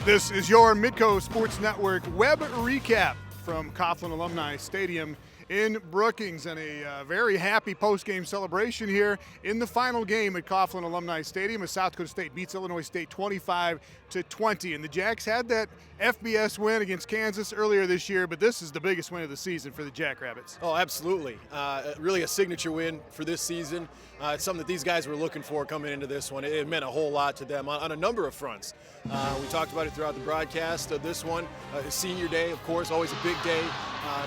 This is your Midco Sports Network web recap from Coughlin Alumni Stadium in Brookings, and a very happy post-game celebration here in the final game at Coughlin Alumni Stadium as South Dakota State beats Illinois State 25-20. And the Jacks had that FBS win against Kansas earlier this year, but this is the biggest win of the season for the Jackrabbits. Oh, absolutely. Really a signature win for this season. It's something that these guys were looking for coming into this one. It meant a whole lot to them on a number of fronts. We talked about it throughout the broadcast of this one. Senior day, of course, always a big day,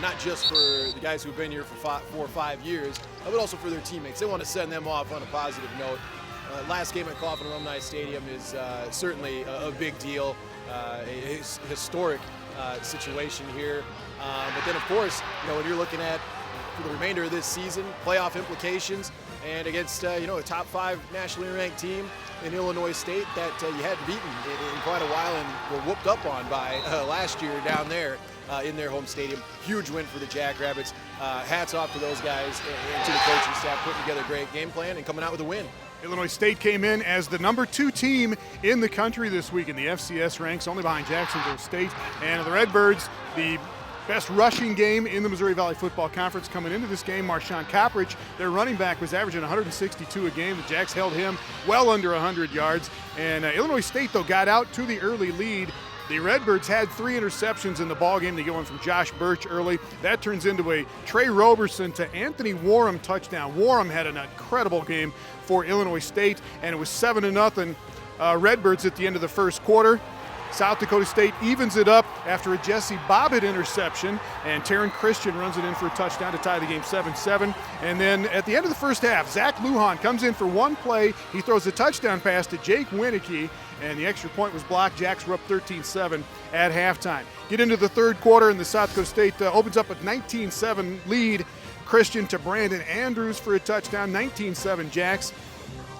not just for the guys who've been here for 4 or 5 years, but also for their teammates. They want to send them off on a positive note. Last game at Coughlin Alumni Stadium is certainly a big deal, a historic situation here. But then, of course, when you're looking at for the remainder of this season, playoff implications, and against a top 5 nationally ranked team in Illinois State that you hadn't beaten in quite a while and were whooped up on by last year down there in their home stadium. Huge win for the Jackrabbits. Hats off to those guys and to the coaching staff putting together a great game plan and coming out with a win. Illinois State came in as the number 2 team in the country this week in the FCS ranks, only behind Jacksonville State. And the Redbirds, the best rushing game in the Missouri Valley Football Conference coming into this game. Marshawn Coppridge, their running back, was averaging 162 a game. The Jacks held him well under 100 yards. And Illinois State, though, got out to the early lead. The Redbirds had 3 interceptions in the ballgame. They go in from Josh Birch early. That turns into a Trey Roberson to Anthony Warham touchdown. Warham had an incredible game for Illinois State, and it was 7-0 Redbirds at the end of the first quarter. South Dakota State evens it up after a Jesse Bobbitt interception, and Taryn Christian runs it in for a touchdown to tie the game 7-7. And then at the end of the first half, Zach Lujan comes in for one play. He throws a touchdown pass to Jake Winicky, and the extra point was blocked. Jacks were up 13-7 at halftime. Get into the third quarter, and the South Dakota State opens up a 19-7 lead. Christian to Brandon Andrews for a touchdown, 19-7 Jacks.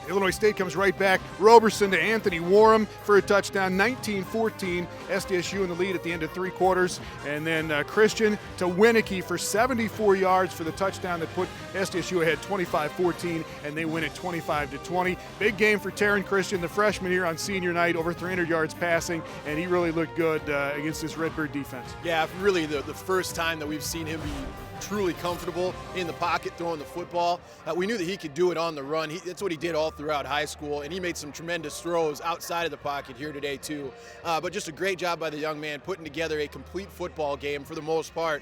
Illinois State comes right back. Roberson to Anthony Warham for a touchdown, 19-14. SDSU in the lead at the end of 3 quarters. And then Christian to Winicky for 74 yards for the touchdown that put SDSU ahead 25-14, and they win it 25-20. Big game for Taryn Christian, the freshman here on senior night, over 300 yards passing, and he really looked good against this Redbird defense. Yeah, really the first time that we've seen him be truly comfortable in the pocket throwing the football. We knew that he could do it on the run. That's what he did all throughout high school, and he made some tremendous throws outside of the pocket here today too. But just a great job by the young man putting together a complete football game for the most part,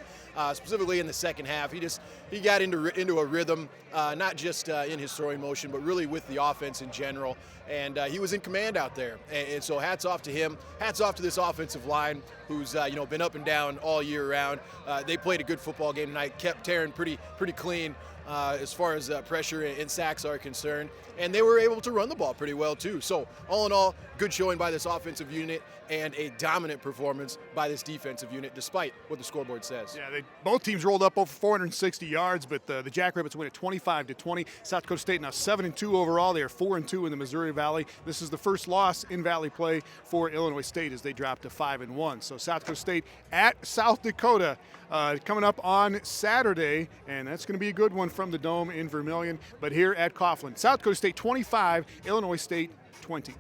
specifically in the second half. He got into a rhythm, not just in his throwing motion, but really with the offense in general. And he was in command out there. And so hats off to him. Hats off to this offensive line who's been up and down all year round. They played a good football game tonight, kept Taryn pretty clean as far as pressure and sacks are concerned. And they were able to run the ball pretty well too. So all in all, good showing by this offensive unit and a dominant performance by this defensive unit, despite what the scoreboard says. Yeah, both teams rolled up over 460 yards, but the Jackrabbits win at 25-20. South Dakota State now 7-2 overall. They are 4-2 in the Missouri Valley. This is the first loss in Valley play for Illinois State as they drop to 5-1. So South Dakota State at South Dakota coming up on Saturday, and that's going to be a good one from the Dome in Vermillion. But here at Coughlin, South Dakota State 25, Illinois State 20.